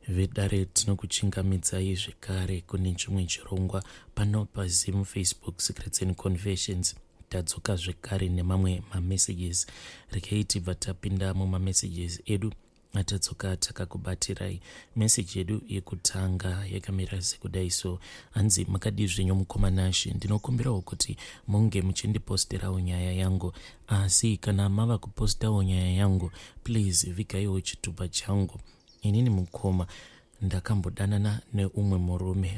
Vedare tinokuchingamidzai zvekare kune chimwe chirongwa pano paZim Facebook Secrets and Confessions. Tadzoka zvekare nemamwe mamessages. Rekei tibva tapinda mumamessages edu atadzoka takakubatirai. Message yedu yekutanga yakamira sekudai so. Hanzi makadi zvenyu mukomanashi, ndinokumbirawo kuti munge muchindiposterawo nyaya yangu. Asi kana mava kupostawo nyaya yangu, please vigaiwo chitupa changu. Inini mukoma ndakambodanana neumwe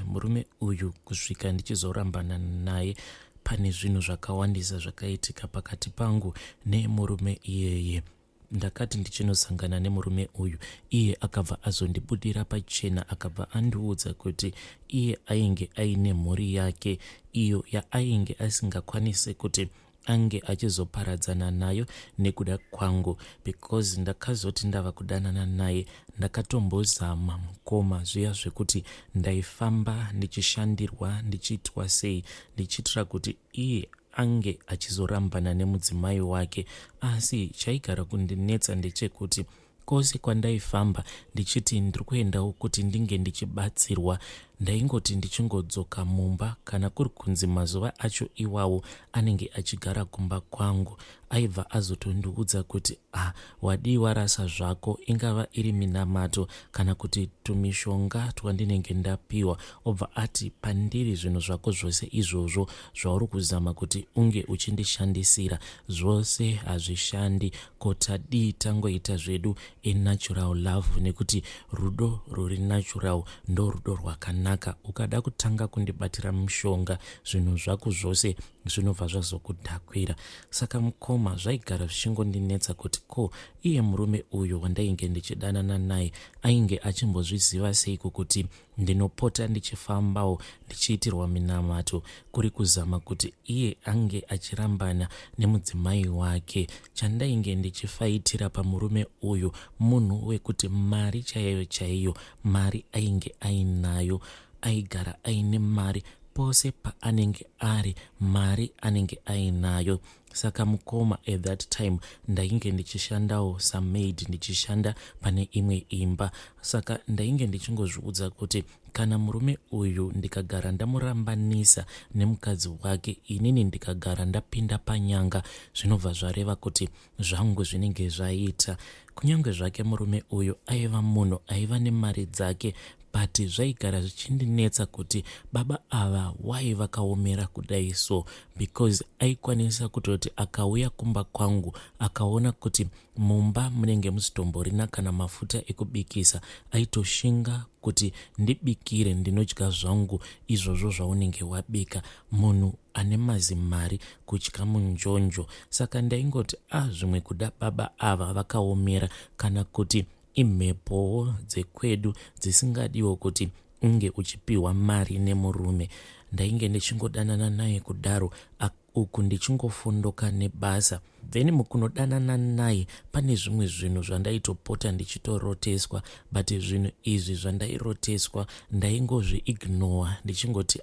murume uyu kusvika ndichizorambana naye. Pane zvinhu zvakawandisa zvakaitika pakati pangu nemurume iyeye. Ndakati ndichinosangana nemurume uyu, iye akabva azondibudira pachena, akabva andiudza kuti iye ainge aine mhuri yake iyo yaainge asingakwanise kuti ange achizoparadzana nayo nekuda kwangu, because ndakazoti ndava kudanana naye ndakatombozama mukoma zviya zvekuti ndaifamba ndichishandirwa ndichiitwa sei ndichitira kuti iye ange achizorambana nemudzimai wake. Asi chaigara kundinetsa ndechekuti kwose kwandaifamba ndichiti ndiri kuendawo kuti ndinge ndichibatsirwa, ndaingoti ndichingodzoka mumba kana kuri kunzi mazuva acho iwawo anenge achigara kumba kwangu, aibva azotondiudza kuti wadii warasa zvako, ingava iri minamato kana kuti tumishonga twandinenge ndapiwa. Obva ati pandiri zvinhu zvako zvose izvozvo zvauri kuzama kuti unge uchindishandisira zvose hazvishandi, kotadii tangoita zvedu natural love, nekuti rudo ruri natural ndo rudo rwakanaka. Ukada kutanga kundibatira mushonga, zvinhu zvako zvose zvinobva zvazokudhakwira. Saka mukoma zvaigara zvichingondinetsa kuti ko iye murume uyu wandainge ndichidanana naye ainge achimbozviziva seiko kuti ndinopota ndichifambawo ndichiitirwa minamato kuri kuzama kuti iye ange achirambana nemudzimai wake. Chandainge ndichifaitira pamurume uyu munhu wekuti mari chaiyo mari ainge ainayo, aigara aine mari pose paanenge ari, mari anenge ainayo. Saka mukoma at that time ndainge ndichishandawo samaid, ndichishanda pane imwe imba. Saka ndainge ndichingozviudza kuti kana murume uyu ndikagara ndamurambanisa nemukadzi wake, inini ndikagara ndapinda panyanga, zvinobva zvareva kuti zvangu zvinenge zvaita. Kunyange zvake murume uyu aiva munhu aiva nemari dzake, but zvaigara zvichindinetsa kuti baba ava wai vakaomera kudai so, because aikwanisa kutoti akauya kumba kwangu akaona kuti mumba munenge musitomborina kana mafuta ekubikisa, aitoshinga kuti ndibikire ndinodya zvangu izvozvo zvaunenge wabika. Munhu ane mazimari kutya munjonjo. Saka ndaingoti zvimwe kuda baba ava vakaomera, kana kuti imhepowo dzekwedu dzisingadiwo kuti unge uchipiwa mari nemurume. Ndainge ndichingodanana naye kudaro, uku ndichingofondoka nebasa. Then mukunodanana naye pane zvimwe zvinhu zvandaitopota ndichitoroteswa, but zvinhu izvi zvandairoteswa ndaingozviignore ndichingoti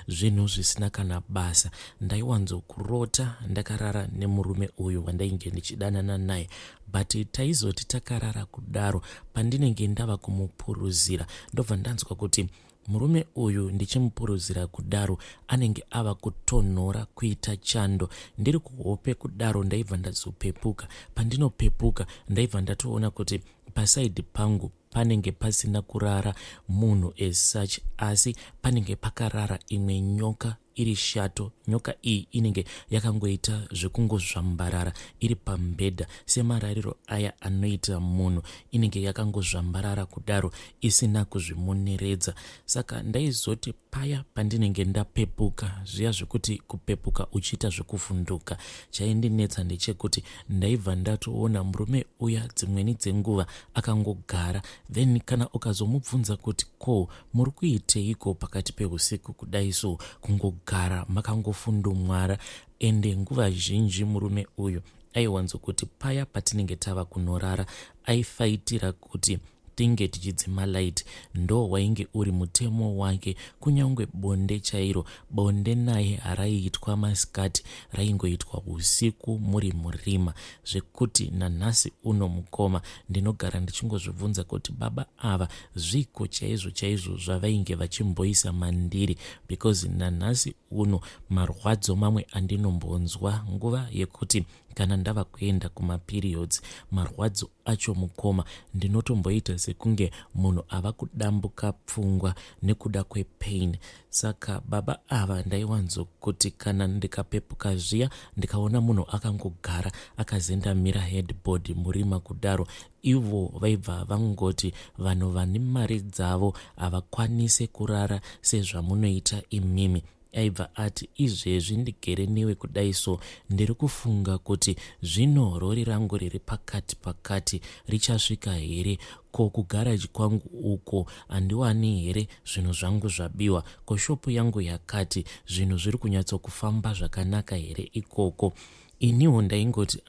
zvinhu zvisina kana basa. Ndaiwanzokurota ndakarara nemurume uyu wandainge ndichidanana naye, but taizoti takarara kudaro, pandinenge ndava kumupuruzira ndobva ndanzwa kuti murume uyu ndichimupuruzira kudaro anenge ava kutonhora kuita chando. Ndiri kuhope kudaro ndaibva ndazopepuka. Pandinopepuka ndaibva ndatoona kuti pasaidi pangu panenge pasina kurara munhu as such, asi panenge pakarara imwe nyoka iri shato. Nyoka iyi inenge yakangoita zvekungozvambarara iri pambedha semarariro aya anoita munhu, inenge yakangozvambarara kudaro isina kuzvimoneredza. Saka ndaizoti paya pandinenge ndapepuka, zviya zvekuti kupepuka uchiita zvekuvhunduka, chaindinetsa ndechekuti ndaibva ndatoona murume uya dzimweni dzenguva akangogara, then kana ukazomubvunza kuti ko muri kuiteiko pakati peusiku kudai so, kungogara makangofundumwara. Ende nguva zhinji murume uyu aiwanzo kuti paya patinenge tava kunorara aifaitira kuti tinge tichidzima light. Ndo wainge uri mutemo wake. Kunyangwe bonde chairo, bonde naye raiitwa masikati, raingoitwa usiku muri murima, zvekuti nanhasi uno mukoma ndinogara ndichingozvibvunza kuti baba ava zviko chaizvo chaizvo zvavainge vachimboisa mandiri, because nanhasi uno marwadzo mamwe andinombonzwa nguva yekuti kana ndava kuenda kumaperiods, marwadzo acho mukoma ndinotomboita sekunge munhu ava kudambuka pfungwa nekuda kwepain. Saka baba ava ndaiwanzokuti kana ndikapepuka zviya ndikaona munhu akangogara akazendamira headboard murima kudaro, ivo vaibva vangoti vanhu vane mari dzavo havakwanise kurara sezvamunoita imimi. Aibva ati izvezvi ndigere newe kudai so ndiri kufunga kuti zvino rori rangu riri pakati pakati richasvika here, ko kugaraji kwangu uko handiwani here zvinhu zvangu zvabiwa, ko shopu yangu yakati zvinhu zviri kunyatsokufamba zvakanaka here ikoko. Iniwo ndaingoti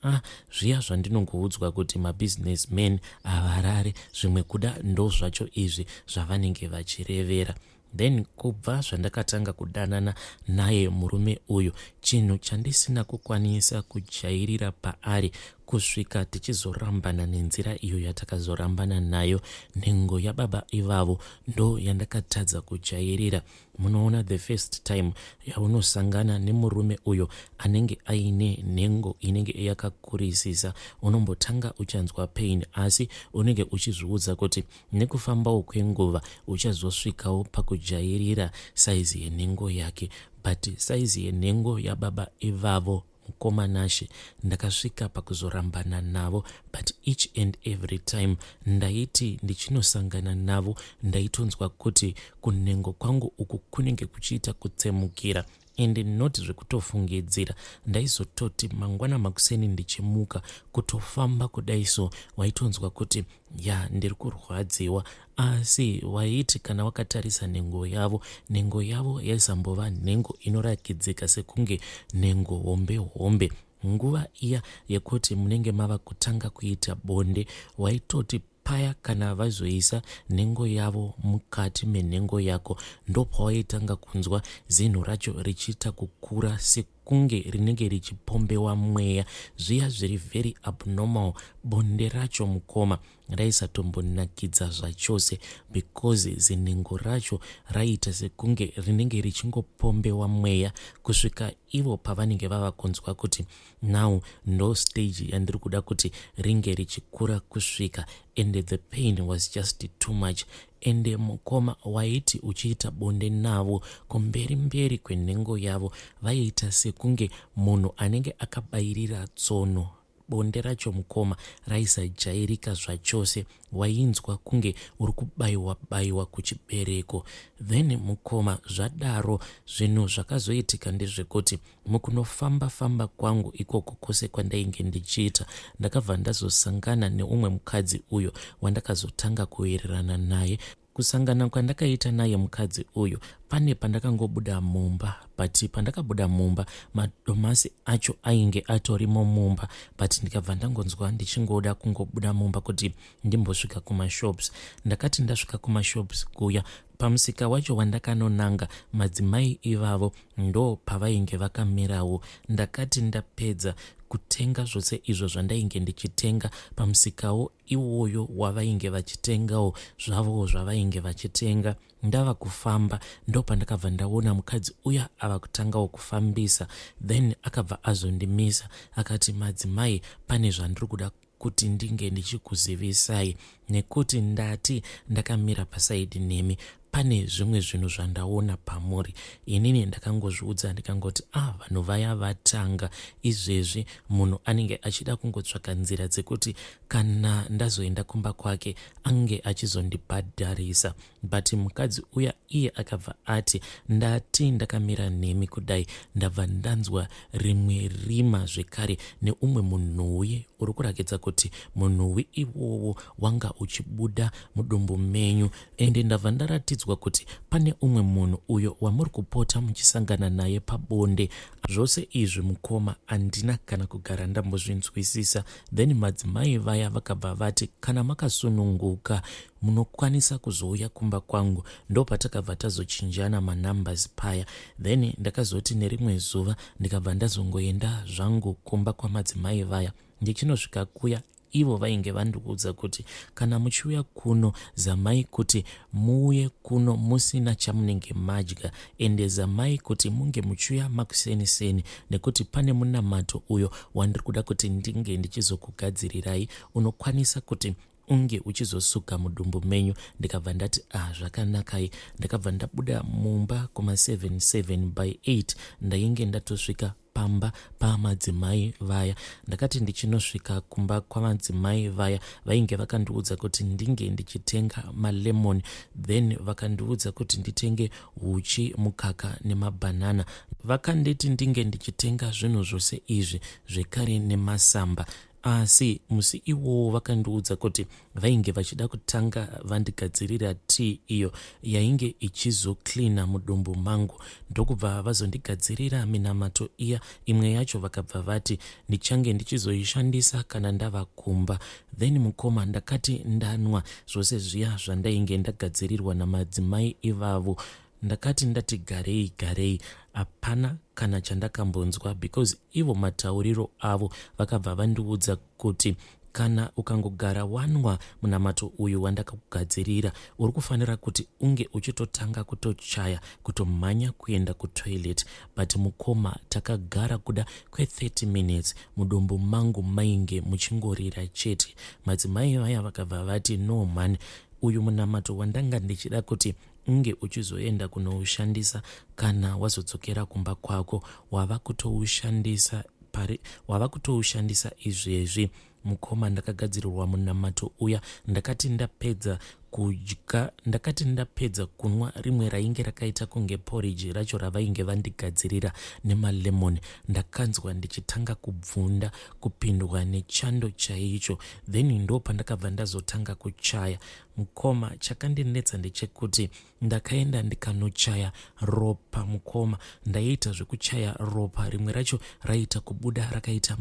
zviya zvandinongoudzwa kuti mabusinessmen havarare, zvimwe kuda ndo zvacho izvi zvavanenge vachirevera. Then kubva zvandakatanga kudanana naye murume uyu, chinhu chandisina kukwanisa kujairira paari kusvika tichizorambana nenzira iyo yatakazorambana nayo, nhengo yababa ivavo ndo yandakatadza kujairira. Munoona the first time yaunosangana nemurume uyo anenge aine nhengo inenge yakakurisisa, unombotanga uchanzwa pain, asi unenge uchizviudza kuti nekufambawo kwenguva uchazosvikawo pakujairira saizi yenhengo yake. But saizi yenhengo yababa ivavo mukomanashe ndakasvika pakuzorambana navo, but each and every time ndaiti ndichinosangana navo ndaitonzwa kuti kunhengo kwangu uku kunenge kuchiita kutsemukira, ende not zvekutofungidzira. Ndaizototi mangwana makuseni ndichimuka kutofamba kudaiso waitonzwa kuti ndiri kurwadziwa, asi waiti kana wakatarisa nhengo yavo yaisambova nhengo inorakidzika sekunge nhengo hombe hombe. Nguva iya yekuti munenge mava kutanga kuita bonde, waitoti paya kana vazoisa nhengo yavo mukati menhengo yako, ndopawaitanga kunzwa zinhu racho richiita kukura sekunge rinenge richipombewa mweya, zviya zviri very abnormal. Bonde racho mukoma raisatombonakidza zvachose, because zinhengo racho raiita sekunge rinenge richingopombewa mweya, kusvika ivo pavanenge vava kunzwa kuti now ndo stage yandiri kuda kuti ringe richikura kusvika, and the pain was just too much. Ende mukoma waiti uchiita bonde navo, kumberi mberi kwenhengo yavo vaiita sekunge munhu anenge akabayirira tsono. Bonde racho mukoma raisajairika zvachose, wainzwa kunge uri kubayiwa kuchibereko. Then mukoma zvadaro zvinhu zvakazoitika ndezvekuti mukunofamba kwangu ikoko kwose kwandainge ndichiita, ndakabva ndazosangana neumwe mukadzi uyo wandakazotanga kuwirirana naye. Kusangana kwandakaita naye mukadzi uyu, pane pandakangobuda mumba, but pandakabuda mumba madomasi acho ainge atorimo mumba, but ndikabva ndangonzwa ndichingoda kungobuda mumba kuti ndimbosvika kumashops. Ndakati ndasvika kumashops kuya, pamusika wacho wandakanonanga madzimai ivavo ndo pavainge vakamirawo. Ndakati ndapedza kutenga zvose izvo zvandainge ndichitenga pamusikawo iwoyo wavainge vachitengawo zvavo zvavainge vachitenga, ndava kufamba ndo pandakabva ndaona mukadzi uya ava kutangawo kufambisa. Then akabva azondimisa akati, madzimai, pane zvandiri kuda kuti ndinge ndichikuzivisai, nekuti ndati ndakamira pasaidi nemi pane zvimwe zvinhu zvandaona pamuri. Inini ndakangozviudza ndikangoti vanhu vaya vatanga. Izvezvi munhu anenge achida kungotsvaka nzira dzekuti kana ndazoenda kumba kwake ange achizondibhadharisa. But mukadzi uya iye akabva ati ndati ndakamira nemi kudai ndabva ndanzwa rimwe rima zvekare neumwe munhuwi uri kurakidza kuti munhuwi iwowo wanga uchibuda mudumbu menyu, ende ndabva ndaratidzwa ndinonzwa kuti pane umwe munhu uyo wamuri kupota muchisangana naye pabonde. Zvose izvi mukoma handina kana kugara ndambozvinzwisisa. Then madzimai vaya vakabva vati kana makasununguka munokwanisa kuzouya kumba kwangu. Ndo patakabva tazochinjana manumbers paya. Then ndakazoti nerimwe zuva ndikabva ndazongoenda zvangu kumba kwamadzimai vaya. Ndichinosvika kuya ivo vainge vandiudza kuti kana muchiuya kuno zamai kuti muuye kuno musina chamunenge madya, ende zamai kuti munge muchiuya makuseniseni nekuti pane munamato uyo wandiri kuda kuti ndinge ndichizokugadzirirai unokwanisa kuti unge uchizosuka mudumbu menyu. Ndikabva ndati zvakanakai. Ndakabva ndabuda mumba kuma 7 by 8 ndainge ndatosvika pamba pamadzimai vaya. Ndakati ndichinosvika kumba kwamadzimai vaya vainge vakandiudza kuti ndinge ndichitenga malemon, then vakandiudza kuti nditenge huchi, mukaka nemabhanana. Vakanditi ndinge ndichitenga zvinhu zvose izvi zvekare nemasamba. Asi musi iwowo vakandiudza kuti vainge vachida kutanga vandigadzirira tea iyo yainge ichizoklina mudumbu mangu. Ndokubva vazondigadzirira minamato iya. Imwe yacho vakabva vati ndichange ndichizoishandisa kana ndava kumba. Then mukoma ndakati ndanwa zvose zviya zvandainge ndagadzirirwa namadzimai ivavo. Ndakati ndati garei hapana kana chandakambonzwa, because ivo matauriro avo vakabva vandiudza kuti kana ukangogara wanwa munamato uyu wandakakugadzirira uri kufanira kuti unge uchitotanga kutochaya kutomhanya kuenda kutoilet. But mukoma takagara kuda kwe30 minutes mudumbu mangu mainge muchingorira chete. Madzimai vaya vakabva vati no man, uyu munamato wandanga ndichida kuti unge uchizoenda kunoushandisa kana wazodzokera kumba kwako wava kutoushandisa izvezvi. Mukoma ndakagadzirirwa munamato uya. Ndakati ndapedza kudya, ndakati ndapedza kunwa rimwe rainge rakaita kunge porridge racho ravainge vandigadzirira nemalemon, ndakanzwa ndichitanga kubvunda kupindwa nechando chaicho. Then ndo pandakabva ndazotanga kuchaya. Mukoma chakandinetsa ndechekuti ndakaenda ndikanochaya ropa. Mukoma ndaita zvekuchaya ropa rimwe racho raita kubuda rakaita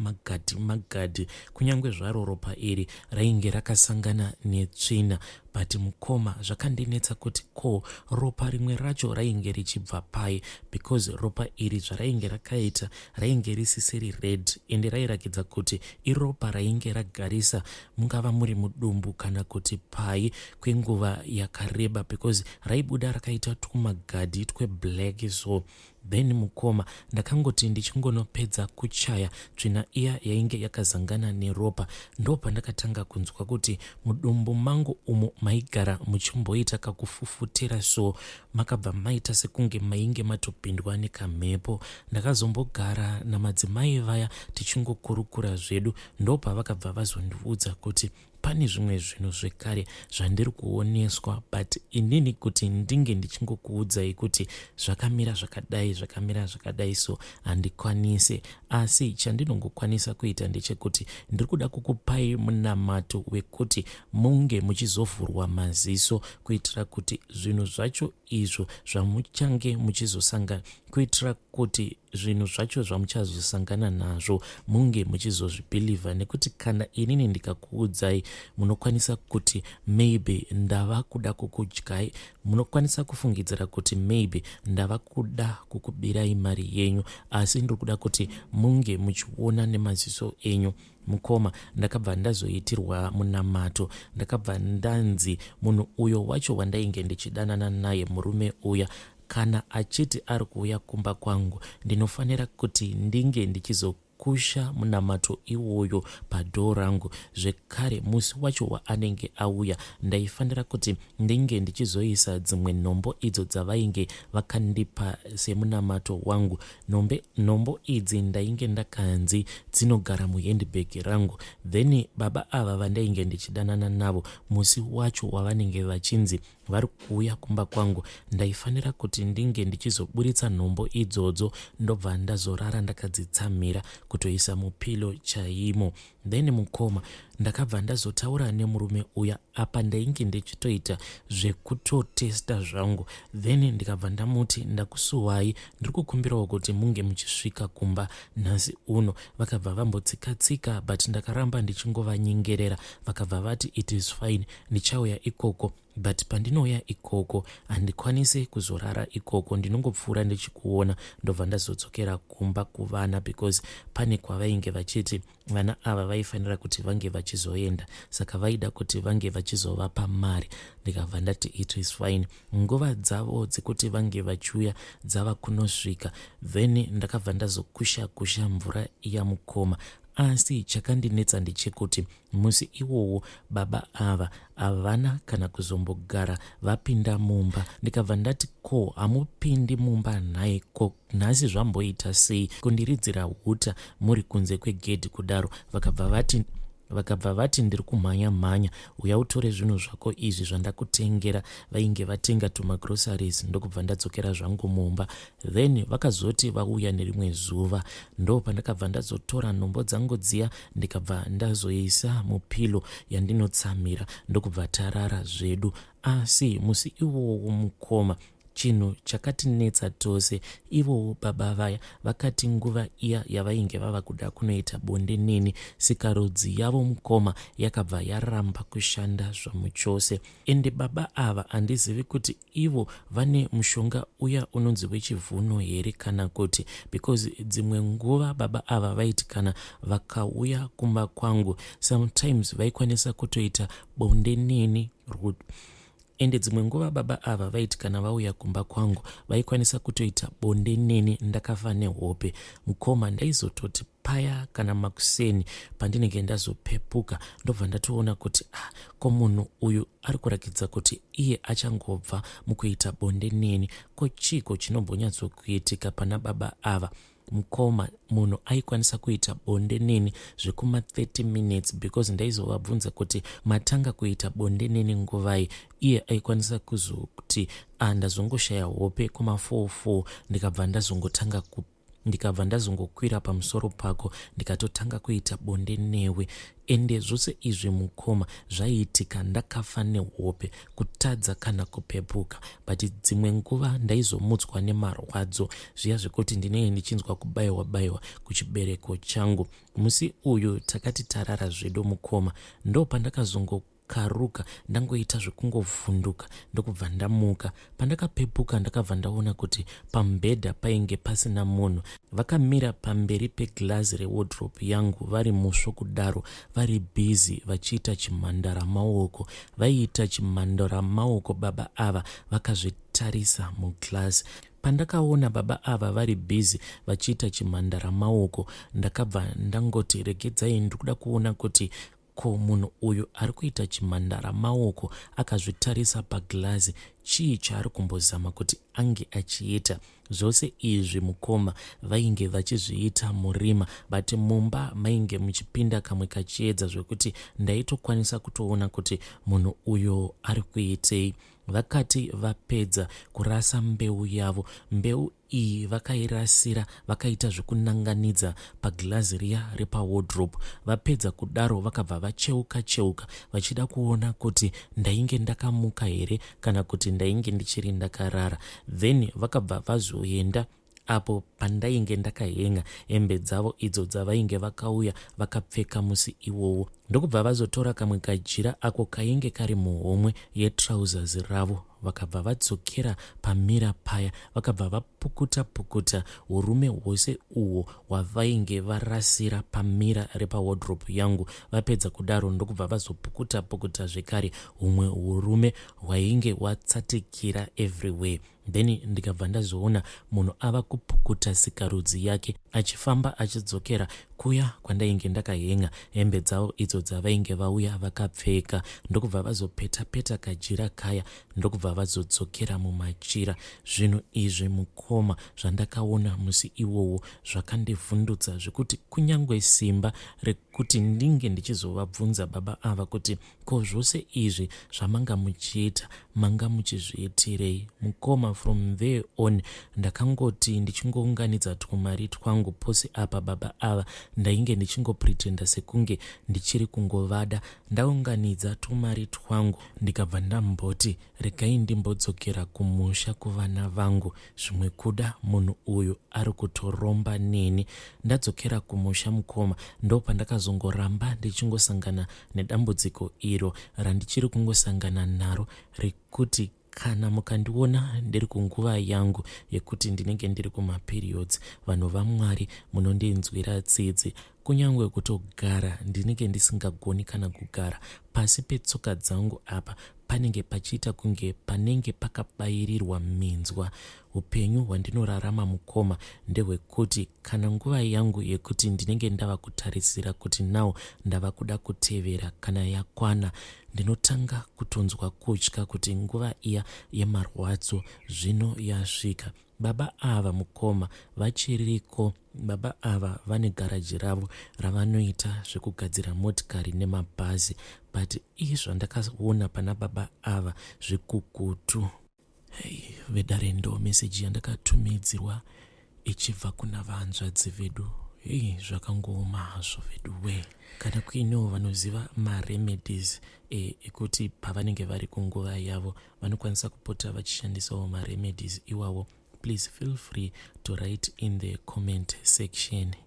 magadhi kunyange zvaro ropa iri rainge rakasangana netsvina. But mukoma zvakandinetsa kuti ko ropa rimwe racho rainge richibva pai, because ropa iri zvarainge rakaita rainge risisiri red ende rairakidza kuti iropa rainge ragarisa mungava muri mudumbu kana kuti pai kwenguva yakareba, because raibuda rakaita tumagadhi tweblack. So then mukoma ndakangoti ndichingonopedza kuchaya tsvina iya yainge yakazangana neropa, ndo pandakatanga kunzwa kuti mudumbu mangu umo maigara muchimboita kakufufutira, so makabva maita sekunge mainge matopindwa nekamhepo. Ndakazombogara namadzimai vaya tichingokurukura zvedu. Ndo pavakabva vazondiudza kuti pane zvimwe zvinhu zvekare zvandiri kuoneswa, but inini kuti ndinge ndichingokuudzai kuti zvakamira zvakadai so handikwanise. Asi chandinongokwanisa kuita ndechekuti ndiri kuda kukupai munamato wekuti munge muchizovhurwa maziso, kuitira kuti zvinhu zvacho izvo zvamuchange muchizosangana, kuitira kuti zvinhu zvacho zvamuchazosangana nazvo munge muchizozvibhilivha. Nekuti kana inini ndikakuudzai munokwanisa kuti maybe ndava kuda kukudyai, munokwanisa kufungidzira kuti maybe ndava kuda kukubirai mari yenyu, asi ndiri kuda kuti munge muchiona nemaziso enyu. Mukoma ndakabva ndazoitirwa munamato. Ndakabva ndanzi munhu uyo wacho wandainge ndichidanana naye, murume uya, kana achiti ari kuuya kumba kwangu ndinofanira kuti ndinge ndichizokusha munamato iwoyo padhoo rangu. Zvekare musi wacho waanenge auya ndaifanira kuti ndinge ndichizoisa dzimwe nhombo idzo dzavainge vakandipa semunamato wangu. Nhombo idzi ndainge ndakanzi dzinogara muhandbag rangu. Then baba ava vandainge ndichidanana navo musi wacho wavanenge vachinzi vari kuuya kumba kwangu ndaifanira kuti ndinge ndichizoburitsa nhombo idzodzo ndobva ndazorara ndakadzitsamira kutoisa mupilo chaimo. Then mukoma ndakabva ndazotaura nemurume uya apa ndainge ndichitoita zvekutotesta zvangu. Then ndikabva ndamuti ndakusuwai, ndiri kukumbirawo kuti munge muchisvika kumba nhasi uno. Vakabva vambotsika-tsika, but ndakaramba ndichingovanyengera. Vakabva vati it is fine, ndichauya ikoko. But pandinouya ikoko handikwanisi kuzorara ikoko, ndinongopfuura ndichikuona ndobva ndazodzokera kumba kuvana, because pane kwavainge vachiti vana ava vaifanira kuti vange vachizoenda, saka vaida kuti vange vachizovapa mari. Ndikabva ndati it is fine, nguva dzavo dzekuti vange vachiuya dzava kunosvika. Then ndakabva ndazokusha mvura yamukoma. Asi chakandinetsa ndechekuti musi iwowo baba ava havana kana kuzombogara vapinda mumba. Ndikabva ndati ko hamupindi mumba nhaye, ko nhasi zvamboita sei kundiridzira huta muri kunze kwegedhi kudaro? Vakabva vati ndiri kumhanya, uya utore zvinhu zvako izvi zvandakutengera. Vainge vatenga tumagroceries, ndokubva ndadzokera zvangu mumba. Then vakazoti vauya nerimwe zuva, ndo pandakabva ndazotora nhombo dzangu dziya ndikabva ndazoisa mupilo yandinotsamira, ndokubva tarara zvedu. Asi musi iwowo mukoma chinhu chakatinetsa tose. Ivowo baba vaya vakati nguva iya yavainge vava kuda kunoita bonde neni, sikarudzi yavo mukoma yakabva yaramba kushanda zvamuchose. Ende baba ava handizivi kuti ivo vane mushonga uya unonzi wechivhuno here kana kuti, because dzimwe nguva baba ava vaiti kana vakauya kumba kwangu sometimes vaikwanisa kutoita bonde neni ende dzimwe nguva baba ava vaiti kana vauya kumba kwangu vaikwanisa kutoita bonde neni ndakafa nehope. Mukoma ndaizototi paya kana makuseni pandinenge ndazopepuka ndobva ndatoona kuti ko munhu uyu ari kurakidza kuti iye achangobva mukuita bonde neni. Ko chiko chinombonyatsokuitika pana baba ava? Mukoma munhu aikwanisa kuita bonde neni zvekuma 30 minutes, because ndaizovabvunza kuti matanga kuita bonde neni nguvai. Iye aikwanisa kuzokuti ndazongoshaya hope kuma 4 ndikabva ndazongokwira pamusoro pako ndikatotanga kuita bonde newe. Ende zvose izvi mukoma zvaiitika ndakafa nehope, kutadza kana kupepuka. But dzimwe nguva ndaizomutswa nemarwadzo zviya zvekuti ndinenge ndichinzwa kubayiwa kuchibereko changu. Musi uyu takati tarara zvedu mukoma, ndo pandakazongokaruka ndangoita zvekungovhunduka ndokubva ndamuka. Pandakapepuka ndakabva ndaona kuti pamubhedha painge pasina munhu. Vakamira pamberi peglazi rewardrobe yangu vari musvo kudaro, vari busy vachiita chimhandara maoko. Vaiita chimhandara maoko baba ava vakazvitarisa muglazi. Pandakaona baba ava vari busy vachiita chimhandara maoko, ndakabva ndangoti regedzai ndikuda kuona kuti ko munhu uyu ari kuita chimhandara maoko akazvitarisa paglazi chii chaari kumbozama kuti ange achiita. Zvose izvi mukoma vainge vachizviita murima, but mumba mainge muchipinda kamwe kachiedza zvekuti ndaitokwanisa kutoona kuti munhu uyo ari kuitei. Vakati vapedza kurasa mbeu yavo, mbeu iyi vakairasira vakaita zvekunanganidza paglazi riya repawardrobe. Vapedza kudaro vakabva vacheuka vachida kuona kuti ndainge ndakamuka here kana kuti ndainge ndichiri ndakarara. Then vakabva vazoenda apo pandainge ndakahenga hembe dzavo idzo dzavainge vakauya vakapfeka musi iwowo. Ndokubva vazotora kamwe kajira ako kainge kari muhomwe yetrousers ravo, vakabva vadzokera pamira paya, vakabva vapukuta urume hwose uhwo hwavainge varasira pamira repawardrobe yangu. Vapedza kudaro ndokubva vazopukuta zvekare humwe urume hwainge hwatsatikira everywhere. Then ndikabva ndazoona munhu ava kupukuta sikarudzi yake achifamba achidzokera kuya kwandainge ndakahenga hembe dzavo idzo dzavainge vauya vakapfeka. Ndokubva vazopeta kajira kaya, ndokubva vazodzokera mumachira. Zvinhu izvi mukoma zvandakaona musi iwowo zvakandivhundutsa zvekuti kunyangwe simba rekuti ndinge ndichizovabvunza baba ava kuti ko zvose izvi zvamanga muchiita manga muchizviitirei. Mukoma from there on ndakangoti ndichingounganidza twumari twangu pose apa baba ava ndainge ndichingopretenda sekunge ndichiri kungovada. Ndaunganidza tumari twangu ndikabva ndamboti regai ndimbodzokera kumusha kuvana vangu, zvimwe kuda munhu uyu ari kutoromba neni. Ndadzokera kumusha mukoma, ndo pandakazongoramba ndichingosangana nedambudziko iro randichiri kungosangana naro rekuti kana mukandiona ndiri kunguva yangu yekuti ndinenge ndiri kumaperiods, vanhu vaMwari munondinzwira tsitsi. Kunyangwe kutogara ndinenge ndisingagoni kana kugara pasi petsoka dzangu apa panenge pachiita kunge panenge pakabayirirwa minzwa. Upenyu hwandinorarama mukoma ndehwekuti kana nguva yangu yekuti ndinenge ndava kutarisira kuti nawo ndava kuda kutevera kana yakwana, ndinotanga kutonzwa kutya kuti nguva iya yemarwadzo zvino yasvika. Baba ava mukoma vachiriko. Baba ava vane garaji ravo ravanoita zvekugadzira motikari nemabhazi, but izvo ndakaona pana baba ava zvikukutu. Vedare ndo meseji yandakatumidzirwa ichibva kuna vanzvadzi vedu. Zvakangooma hazvo vedu we. Kana kuinewo vanoziva maremedies ekuti pavanenge vari kunguva yavo vanokwanisa kupota vachishandisawo maremedies iwawo, please feel free to write in the comment section.